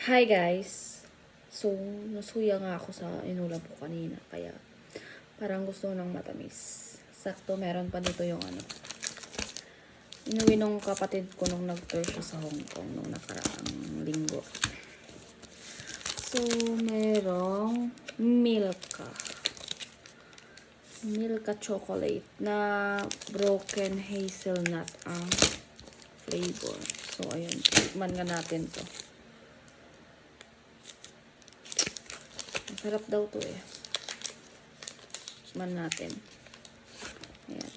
Hi guys! So, nasuya nga ako sa inulam ko kanina. Kaya, parang gusto ng matamis. Sakto, meron pa dito yung ano. Inuwi nung kapatid ko nung nag-tour siya sa Hong Kong nung nakaraang linggo. So, merong Milka. Milka chocolate na broken hazelnut ang flavor. So, ayun. Tikman nga natin to. Masarap daw to eh. Tikman natin. Ayan.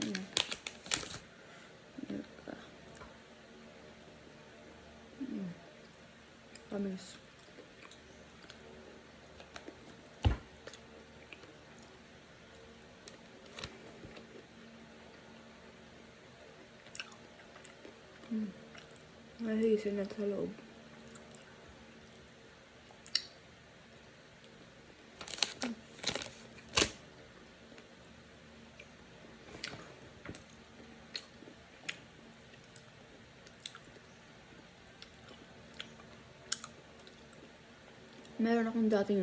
Ayan. Milka. Tamis. May hazelnut sa loob. Meron akong dating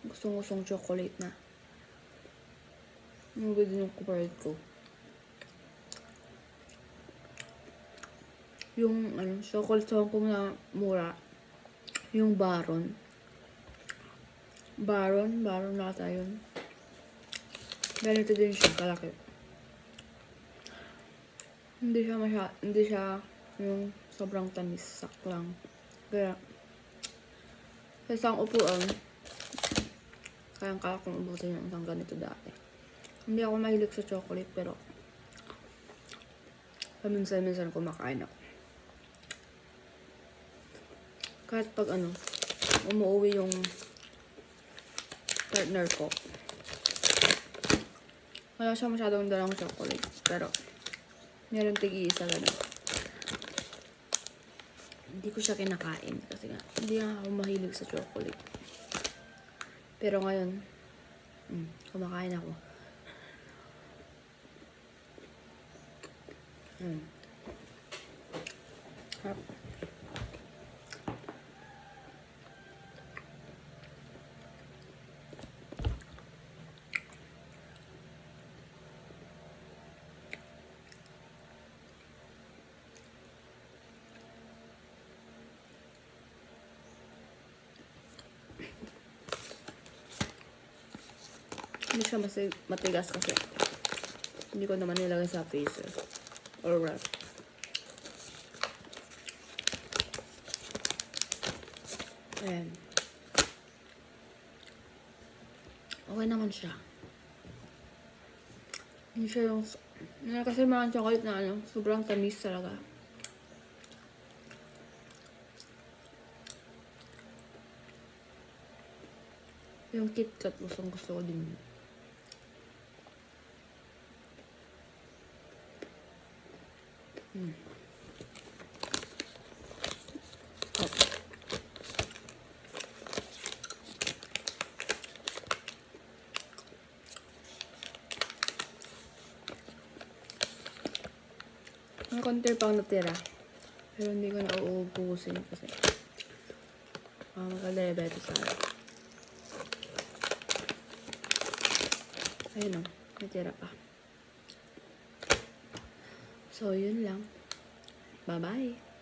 gustong-gustong chocolate na. Yung din yung kuparit ko. Yung chocolate sa Hong Kong na mura. Yung Baron. Baron nata yun. Ganito din siya, kalaki. Hindi siya yung sobrang tamis, sakto lang. Kaya, sa isang upuan, kaya kong ubusin yung isang ganito dati. Hindi ako mahilig sa chocolate, pero paminsan-minsan kumakain ako. Kahit pag umuwi yung partner ko, wala siya masyadong dalang chocolate, pero meron tig-iisa ganun. Hindi ko siya kinakain kasi nga, hindi nga ako mahilig sa chocolate. Pero ngayon, kumakain ako. Harap. Hindi siya matigas kasi hindi ko naman nilagay sa freezer or wrap. Ayan. Okay naman siya. Hindi siya yung kasi mga chocolate na sobrang tamis talaga. Yung KitKat gusto ko din. May konti pang natira. Pero hindi ko na uubusin kasi magka-diabetes tayo. Ayun natira pa. So, yun lang. Bye-bye!